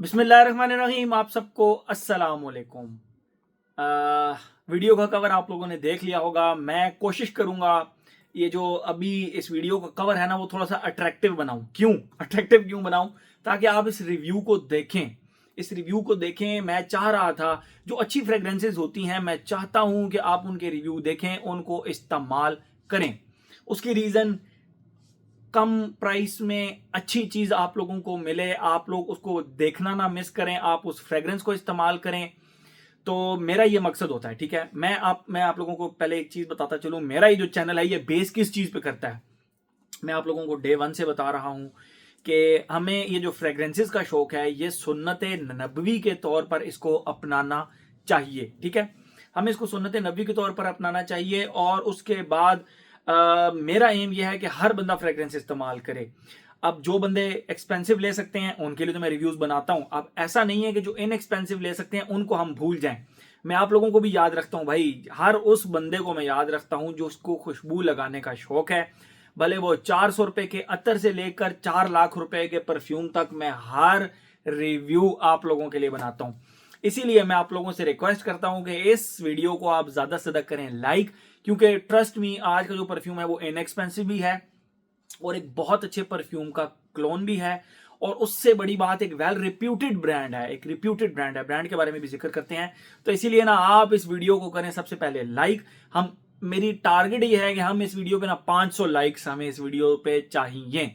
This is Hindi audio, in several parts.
बिस्मिल्लाहिर्रहमानिर्रहीम। आप सबको अस्सलाम वालेकुम। वीडियो का कवर आप लोगों ने देख लिया होगा। मैं कोशिश करूंगा ये जो अभी इस वीडियो का कवर है ना वो थोड़ा सा अट्रैक्टिव बनाऊं। क्यों बनाऊं? ताकि आप इस रिव्यू को देखें। मैं चाह रहा था जो अच्छी फ्रेग्रेंसेज होती हैं, मैं चाहता हूं कि आप उनके रिव्यू देखें, उनको इस्तेमाल करें। उसकी रीज़न कम प्राइस में अच्छी चीज आप लोगों को मिले, आप लोग उसको देखना ना मिस करें, आप उस फ्रेग्रेंस को इस्तेमाल करें। तो मेरा ये मकसद होता है, ठीक है। मैं आप लोगों को पहले एक चीज बताता चलूं, मेरा ये जो चैनल है ये बेस किस चीज पे करता है। मैं आप लोगों को डे वन से बता रहा हूं कि हमें ये जो फ्रेग्रेंसेस का शौक है ये सुन्नत नबवी के तौर पर इसको अपनाना चाहिए, ठीक है। हमें इसको सुन्नत नबवी के तौर पर अपनाना चाहिए और उसके बाद मेरा एम यह है कि हर बंदा फ्रेग्रेंस इस्तेमाल करे। अब जो बंदे एक्सपेंसिव ले सकते हैं उनके लिए तो मैं रिव्यूज बनाता हूं। अब ऐसा नहीं है कि जो इनएक्सपेंसिव ले सकते हैं उनको हम भूल जाएं। मैं आप लोगों को भी याद रखता हूं भाई, हर उस बंदे को मैं याद रखता हूं जो उसको खुशबू लगाने का शौक है। भले वो 400 रुपए के अतर से लेकर 4 लाख रुपए के परफ्यूम तक, मैं हर रिव्यू आप लोगों के लिए बनाता हूं। इसीलिए मैं आप लोगों से रिक्वेस्ट करता हूं कि इस वीडियो को आप ज्यादा से ज्यादा करें लाइक, क्योंकि ट्रस्ट मी आज का जो परफ्यूम है वो इनएक्सपेंसिव भी है और एक बहुत अच्छे परफ्यूम का क्लोन भी है। और उससे बड़ी बात, एक वेल रिप्यूटेड ब्रांड है, ब्रांड के बारे में भी जिक्र करते हैं। तो इसीलिए ना आप इस वीडियो को करें सबसे पहले लाइक। हम मेरी टारगेट ये है कि हम इस वीडियो पे ना 500 लाइक्स हमें इस वीडियो पे चाहिए।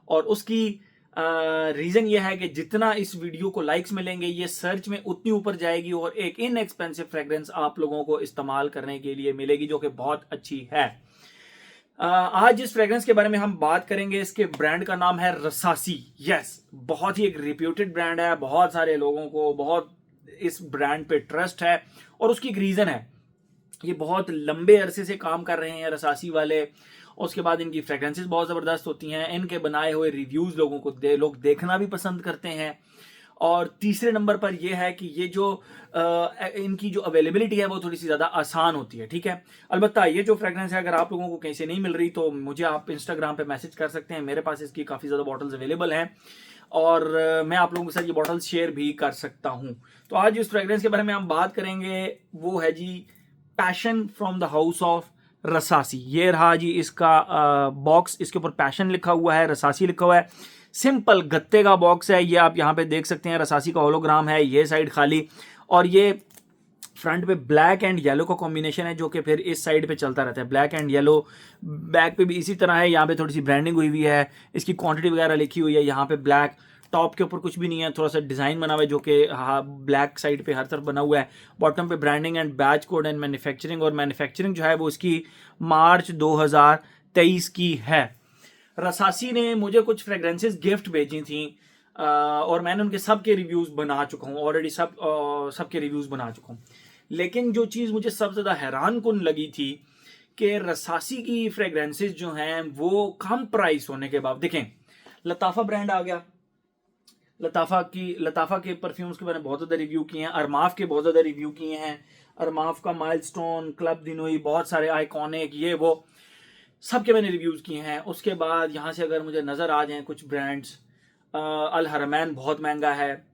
और उसकी रीजन ये है कि जितना इस वीडियो को लाइक्स मिलेंगे ये सर्च में उतनी ऊपर जाएगी और एक इनएक्सपेंसिव फ्रेग्रेंस आप लोगों को इस्तेमाल करने के लिए मिलेगी जो कि बहुत अच्छी है। आज जिस फ्रेग्रेंस के बारे में हम बात करेंगे इसके ब्रांड का नाम है रसासी। यस, बहुत ही एक रिप्यूटेड ब्रांड है, बहुत सारे लोगों को बहुत इस ब्रांड पे ट्रस्ट है और उसकी एक रीजन है। ये बहुत लंबे अरसे से काम कर रहे हैं रसासी वाले। उसके बाद इनकी फ्रेग्रेंसेस बहुत ज़बरदस्त होती हैं, इनके बनाए हुए रिव्यूज़ लोगों को लोग देखना भी पसंद करते हैं। और तीसरे नंबर पर यह है कि ये जो इनकी जो अवेलेबिलिटी है वो थोड़ी सी ज़्यादा आसान होती है, ठीक है। अलबत्ता ये जो फ्रेग्रेंस है अगर आप लोगों को कहीं से नहीं मिल रही तो मुझे आप इंस्टाग्राम पे मैसेज कर सकते हैं, मेरे पास इसकी काफ़ी ज़्यादा बॉटल्स अवेलेबल हैं और मैं आप लोगों के साथ ये बॉटल्स शेयर भी कर सकता हूँ। तो आज जिस फ्रेग्रेंस के बारे में हम बात करेंगे वो है जी passion from the house of Rasasi. ये रहा जी इसका बॉक्स, इसके ऊपर पैशन लिखा हुआ है, रसासी लिखा हुआ है। सिंपल गत्ते का बॉक्स है, ये आप यहाँ पे देख सकते हैं, रसासी का होलोग्राम है, ये साइड खाली और ये फ्रंट पे ब्लैक एंड येलो का कॉम्बिनेशन है जो कि फिर इस साइड पे चलता रहता है, ब्लैक एंड येलो। बैक पे भी इसी तरह है, यहाँ पे थोड़ी सी ब्रांडिंग हुई हुई है, इसकी क्वांटिटी वगैरह लिखी हुई है। यहाँ पे ब्लैक टॉप के ऊपर कुछ भी नहीं है, थोड़ा सा डिज़ाइन बना हुआ है जो कि हाँ ब्लैक साइड पे हर तरफ बना हुआ है। बॉटम पे branding and batch code and manufacturing, और मैन्युफैक्चरिंग जो है वो इसकी मार्च 2023 की है। रसासी ने मुझे कुछ फ्रेग्रेंसेस गिफ्ट भेजी थी और मैंने उनके सबके रिव्यूज़ बना चुका हूँ ऑलरेडी, सबके रिव्यूज़ बना चुका हूँ। लेकिन जो चीज़ मुझे सबसे ज़्यादा हैरान कुन लगी थी कि रसासी की फ्रेग्रेंसेस जो हैं वो कम प्राइस होने के बाद, देखें लताफ़ा ब्रांड आ गया, लताफ़ा के परफ्यूम्स के बारे में बहुत ज़्यादा रिव्यू किए हैं, अरमाफ के बहुत ज़्यादा रिव्यू किए हैं, अरमाफ का माइलस्टोन, क्लब दिनोई, बहुत सारे आइकॉनिक, ये वो सबके मैंने रिव्यूज़ किए हैं। उसके बाद यहाँ से अगर मुझे नज़र आ जाएं कुछ ब्रांड्स, अल हरमैन बहुत महंगा है।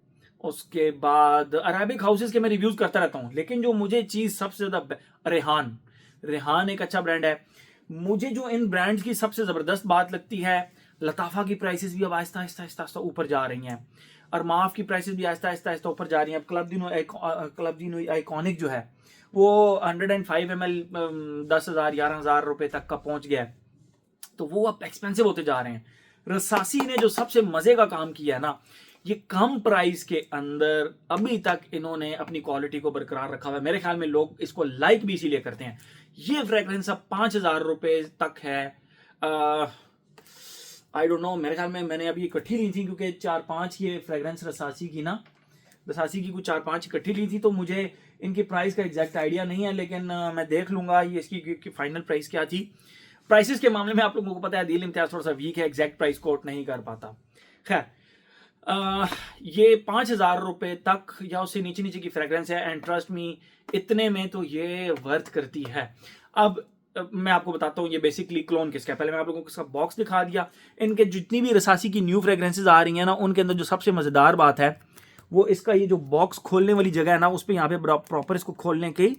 उसके बाद अरेबिक हाउसेस के मैं रिव्यूज़ करता रहता हूँ, लेकिन जो मुझे चीज़ सबसे ज़्यादा, रेहान रेहान एक अच्छा ब्रांड है। मुझे जो इन ब्रांड्स की सबसे ज़बरदस्त बात लगती है, लताफ़ा की प्राइसेस भी अब आहिस्ता आहिस्ता आहिस्ता आहिस्ता ऊपर जा रही हैं, अरमाफ की प्राइसेस भी आहिस्ता आहिस्ता आहिस्ता ऊपर जा रही हैं। अब क्लब दिनोई आइकॉनिक जो है वो 105 ml 10,000 11,000 रुपए तक का पहुंच गया है, तो वो अब एक्सपेंसिव होते जा रहे हैं। रसासी ने जो सबसे मजे का काम किया है ना, ये कम प्राइस के अंदर अभी तक इन्होंने अपनी क्वालिटी को बरकरार रखा हुआ है। मेरे ख्याल में लोग इसको लाइक भी इसीलिए करते हैं। ये फ्रेग्रेंस अब 5,000 रुपए तक है। आई डोंट नो, मेरे ख्याल में मैंने अभी इकट्ठी ली थी क्योंकि 4-5 ये फ्रेग्रेंस रसासी की कुछ 4-5 इकट्ठी ली थी, तो मुझे इनकी प्राइस का एग्जैक्ट आइडिया नहीं है, लेकिन मैं देख लूंगा ये इसकी फाइनल प्राइस क्या थी। प्राइसेस के मामले में आप लोगों को पता है दिल इम्तियाज थोड़ा सा वीक है, एग्जैक्ट प्राइस कोट नहीं कर पाता। खैर, ये 5,000 रुपए तक या उससे नीचे नीचे की फ्रेग्रेंस है एंड ट्रस्ट मी इतने में तो ये वर्थ करती है। अब मैं आपको बताता हूँ ये बेसिकली क्लोन किसका है। पहले मैं आप लोगों को इसका बॉक्स दिखा दिया। इनके जितनी भी रसासी की न्यू फ्रेग्रेंसेज आ रही हैं ना, उनके अंदर जो सबसे मज़ेदार बात है वो इसका ये जो बॉक्स खोलने वाली जगह है ना, उस पर यहाँ पे प्रॉपर इसको खोलने की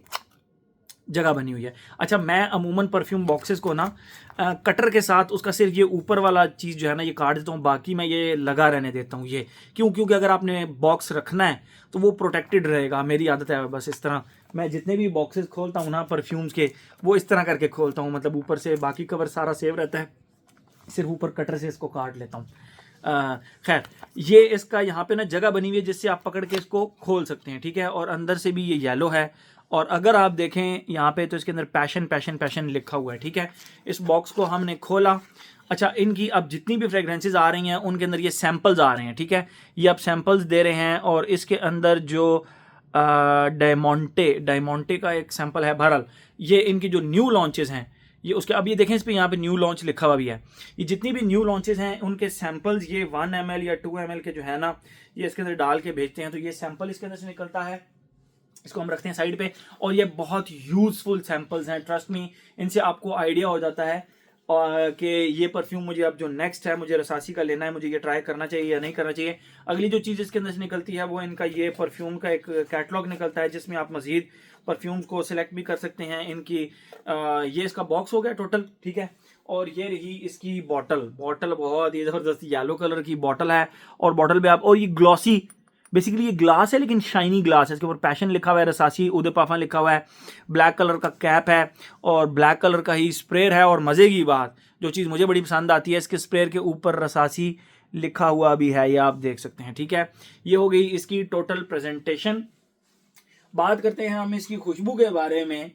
जगह बनी हुई है। अच्छा, मैं अमूमन परफ्यूम बॉक्सेस को ना कटर के साथ उसका सिर्फ ये ऊपर वाला चीज़ जो है ना ये काट देता हूँ, बाकी मैं ये लगा रहने देता हूँ। ये क्योंकि अगर आपने बॉक्स रखना है तो वो प्रोटेक्टेड रहेगा। मेरी आदत है बस इस तरह, मैं जितने भी बॉक्सेस खोलता हूँ ना परफ्यूम्स के, वो इस तरह करके खोलता हूँ, मतलब ऊपर से बाकी कवर सारा सेव रहता है, सिर्फ ऊपर कटर से इसको काट लेता हूँ। खैर, ये इसका यहाँ पे ना जगह बनी हुई है जिससे आप पकड़ के इसको खोल सकते हैं, ठीक है। और अंदर से भी ये येलो है, और अगर आप देखें यहाँ पे तो इसके अंदर पैशन पैशन पैशन लिखा हुआ है, ठीक है। इस बॉक्स को हमने खोला। अच्छा, इनकी अब जितनी भी फ्रेग्रेंसेज आ रही हैं उनके अंदर ये सैंपल्स आ रहे हैं, ठीक है। ये अब सैंपल्स दे रहे हैं, और इसके अंदर जो डायमोंटे का एक सैंपल है। बहरहाल ये इनकी जो न्यू लॉन्चेस हैं ये उसके, अब ये देखें इस पे यहाँ पे न्यू लॉन्च लिखा हुआ भी है। ये जितनी भी न्यू लॉन्चेस हैं उनके सैंपल्स ये 1 ml या 2 ml के जो है ना, ये इसके अंदर डाल के भेजते हैं। तो ये सैंपल इसके अंदर से निकलता है, इसको हम रखते हैं साइड पे, और ये बहुत यूजफुल सैंपल्स हैं, ट्रस्ट मी। इनसे आपको आइडिया हो जाता है कि ये परफ्यूम मुझे अब जो नेक्स्ट है, मुझे रसासी का लेना है, मुझे ये ट्राई करना चाहिए या नहीं करना चाहिए। अगली जो चीज़ इसके अंदर से निकलती है वो इनका ये परफ्यूम का एक कैटलॉग निकलता है, जिसमें आप मजीद परफ्यूम्स को सिलेक्ट भी कर सकते हैं। इनकी ये इसका बॉक्स हो गया टोटल, ठीक है। और ये रही इसकी बॉटल बहुत ही ज़बरदस्त येलो कलर की बॉटल है, और बॉटल पे आप, और ये ग्लॉसी, बेसिकली ये ग्लास है लेकिन शाइनी ग्लास है। इसके ऊपर पैशन लिखा हुआ है, रसासी उदय पाफा लिखा हुआ है, ब्लैक कलर का कैप है, और ब्लैक कलर का ही स्प्रेयर है। और मज़े की बात, जो चीज़ मुझे बड़ी पसंद आती है, इसके स्प्रेयर के ऊपर रसासी लिखा हुआ भी है, ये आप देख सकते हैं, ठीक है। ये हो गई इसकी टोटल प्रेजेंटेशन। बात करते हैं हम इसकी खुशबू के बारे में।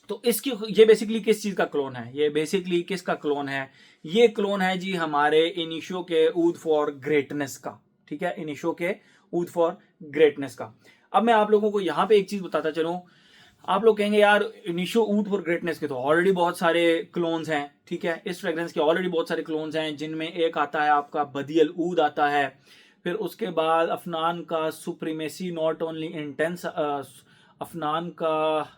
तो इसकी, ये बेसिकली किस चीज़ का क्लोन है, ये बेसिकली किसका क्लोन है? ये क्लोन है जी हमारे इनिशियो के ऊद फॉर ग्रेटनेस का, ठीक है, इनिशियो के ऊद फॉर ग्रेटनेस का। अब मैं आप लोगों को यहाँ पे एक चीज़ बताता चलूँ। आप लोग कहेंगे यार इनिशियो ऊद फॉर ग्रेटनेस के तो ऑलरेडी बहुत सारे क्लोन्स हैं, ठीक है। इस फ्रेग्रेंस के ऑलरेडी बहुत सारे क्लोन्स हैं, जिनमें एक आता है आपका बदियल ऊद आता है, फिर उसके बाद अफनान का supremacy not only intense, Afnan का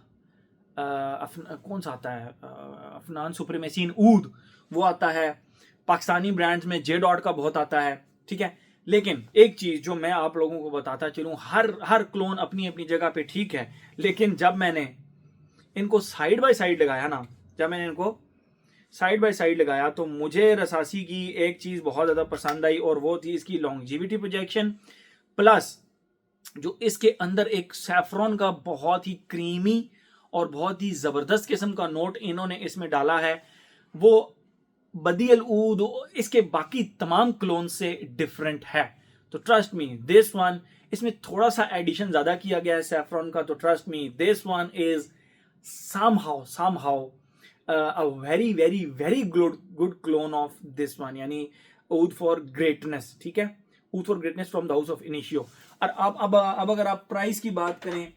कौन सा आता है, अफनान सुप्रीमेसी इन ऊद, वो आता है। पाकिस्तानी ब्रांड्स में जे डॉट का बहुत आता है, ठीक है। लेकिन एक चीज़ जो मैं आप लोगों को बताता चलूँ, हर क्लोन अपनी अपनी जगह पे ठीक है, लेकिन जब मैंने इनको साइड बाय साइड लगाया ना, तो मुझे रसासी की एक चीज़ बहुत ज़्यादा पसंद आई, और वो थी इसकी लॉन्जिविटी प्रोजेक्शन, प्लस जो इसके अंदर एक सैफरॉन का बहुत ही क्रीमी और बहुत ही ज़बरदस्त किस्म का नोट इन्होंने इसमें डाला है। वो बदियल ऊद इसके बाकी तमाम क्लोन से डिफरेंट है। तो ट्रस्ट मी दिस वन, इसमें थोड़ा सा एडिशन ज़्यादा किया गया है सैफरॉन का, तो trust me this one is somehow a very good clone of this one, यानी ऊद फॉर ग्रेटनेस, ठीक है, oud for greatness from the house of Initio. और अब अगर आप प्राइस की बात करें,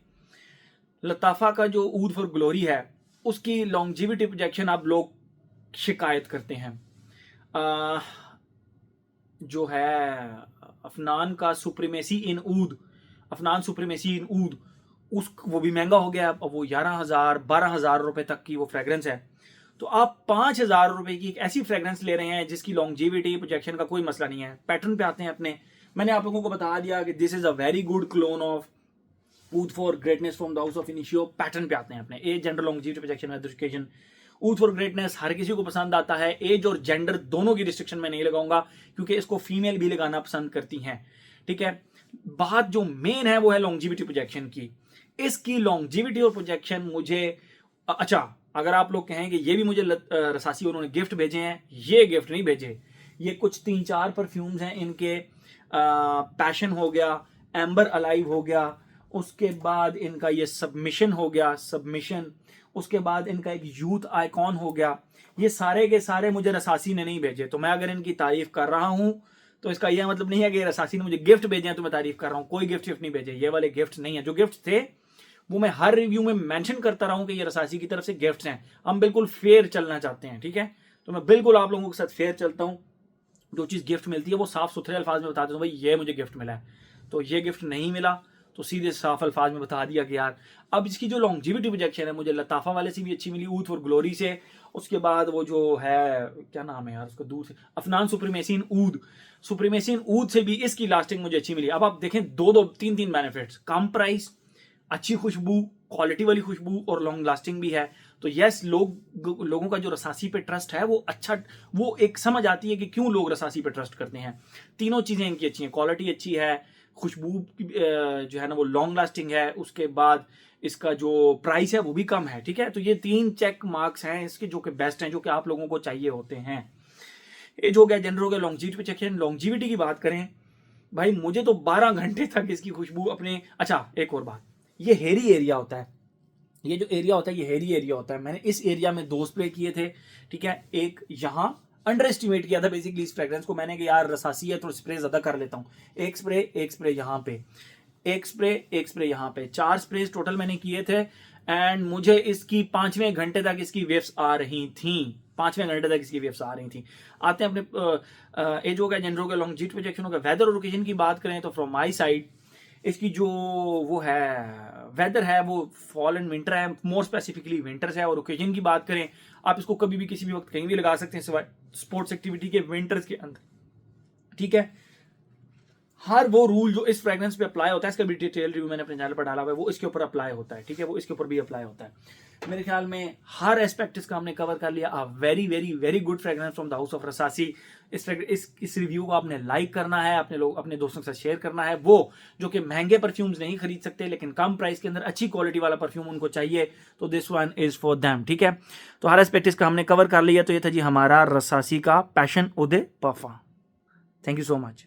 लताफा का जो ऊद फॉर ग्लोरी है उसकी लॉन्जिविटी प्रोजेक्शन आप लोग शिकायत करते हैं। जो है अफनान का सुप्रीमेसी इन ऊद, वो भी महंगा हो गया, अब वो 11,000-12,000 रुपए तक की वो फ्रेग्रेंस है। तो आप 5,000 रुपए की एक ऐसी फ्रेग्रेंस ले रहे हैं जिसकी लॉन्जिविटी प्रोजेक्शन का कोई मसला नहीं है। पैटर्न पे आते हैं अपने, मैंने आप लोगों को बता दिया कि this is a very good clone of oud for greatness from the house of Initio. Pattern पे आते हैं अपने, age gender longevity projection education. Oud for greatness हर किसी को पसंद आता है, एज और जेंडर दोनों की रिस्ट्रिक्शन में नहीं लगाऊंगा, क्योंकि इसको फीमेल भी लगाना पसंद करती हैं, ठीक है। बात जो मेन है वो है लॉन्जिविटी प्रोजेक्शन की। इसकी लॉन्जिविटी और प्रोजेक्शन मुझे, अच्छा अगर आप लोग कहें कि ये भी मुझे रसासी उन्होंने गिफ्ट भेजे हैं, ये गिफ्ट नहीं भेजे, ये कुछ 3-4 परफ्यूम्स हैं इनके। पैशन हो गया, एम्बर अलाइव हो गया, उसके बाद इनका ये सबमिशन हो गया, उसके बाद इनका एक यूथ आइकॉन हो गया। ये सारे के सारे मुझे रसासी ने नहीं भेजे। तो मैं अगर इनकी तारीफ कर रहा हूं तो इसका यह मतलब नहीं है कि रसासी ने मुझे गिफ्ट भेजे हैं तो मैं तारीफ कर रहा हूं। कोई गिफ्ट नहीं भेजे, ये वाले गिफ्ट नहीं है। जो गिफ्ट थे वो मैं हर रिव्यू में मेंशन करता रहा हूं कि ये रसासी की तरफ से गिफ्ट्स हैं। हम बिल्कुल फेयर चलना चाहते हैं, ठीक है। तो मैं बिल्कुल आप लोगों के साथ फेयर चलता हूं। जो चीज़ गिफ्ट मिलती है वो साफ सुथरे अल्फाज में बता देता हूं, भाई ये मुझे गिफ्ट मिला है। तो ये गिफ्ट नहीं मिला तो सीधे साफ अल्फाज में बता दिया कि यार अब इसकी जो लॉन्जिविटी प्रोजेक्शन है मुझे लताफा वाले से भी अच्छी मिली, ऊथ और ग्लोरी से। उसके बाद वो जो है क्या नाम है यार उसका दूर से, अफनान सुप्रीमेसिन ऊद से भी इसकी लास्टिंग मुझे अच्छी मिली। अब आप देखें दो तीन बेनिफिट्स, कम प्राइस, अच्छी खुशबू, क्वालिटी वाली खुशबू और लॉन्ग लास्टिंग भी है। तो यस, लोगों का जो रसासी पे ट्रस्ट है वो अच्छा, वो एक समझ आती है कि क्यों लोग रसासी पे ट्रस्ट करते हैं। तीनों चीज़ें इनकी अच्छी हैं, क्वालिटी अच्छी है, खुशबू जो है ना वो लॉन्ग लास्टिंग है, उसके बाद इसका जो प्राइस है वो भी कम है। ठीक है, तो ये 3 चेक मार्क्स हैं इसके जो कि बेस्ट हैं, जो कि आप लोगों को चाहिए होते हैं। ये जो हो गया जनरल हो गया लॉन्जिविटी पे चेक। लॉन्जिविटी की बात करें भाई, मुझे तो 12 घंटे तक इसकी खुशबू अपने। अच्छा एक और बात, ये हेरी एरिया होता है, ये जो एरिया होता है ये हेरी एरिया होता है। मैंने इस एरिया में 2 स्प्रे किए थे। ठीक है, एक यहाँ अंडर एस्टिमेट किया था बेसिकली इस फ्रेग्रेंस को मैंने कि यार रसासी है तो स्प्रे ज्यादा कर लेता हूँ। एक स्प्रे यहाँ पे, एक स्प्रे यहाँ पे, 4 स्प्रे टोटल मैंने किए थे। एंड मुझे इसकी 5वें घंटे तक इसकी वेव्स आ रही थी, 5वें घंटे तक इसकी वेव्स आ रही थी। आते हैं अपने एज हो गया जनरल हो गया लॉन्जिविटी प्रोजेक्शन हो गया। वेदर और ओकेजन की बात करें तो फ्रॉम माई साइड इसकी जो वो है वेदर है वो फॉल एंड विंटर है, मोर स्पेसिफिकली विंटर्स है। और ओकेजन की बात करें, आप इसको कभी भी किसी भी वक्त कहीं भी लगा सकते हैं सिवाय स्पोर्ट्स एक्टिविटी के, विंटर्स के अंदर। ठीक है, हर वो रूल जो इस फ्रेग्रेंस पे अप्लाई होता है, इसका भी डिटेल रिव्यू मैंने अपने चैनल पर डाला हुआ है, वो इसके ऊपर अप्लाई होता है। ठीक है, वो इसके ऊपर भी अप्लाई होता है। मेरे ख्याल में हर एस्पेक्ट इसका हमने कवर कर लिया। Very very very good fragrance from the house of Rasasi. इस रिव्यू को आपने लाइक करना है, अपने दोस्तों के साथ शेयर करना है। वो जो कि महंगे परफ्यूम्स नहीं खरीद सकते लेकिन कम प्राइस के अंदर अच्छी क्वालिटी वाला परफ्यूम उनको चाहिए, तो this one is for them. ठीक है, तो हर एस्पेक्ट इसका हमने कवर कर लिया। तो ये था जी हमारा रसासी का passion eau de parfum. Thank you so much.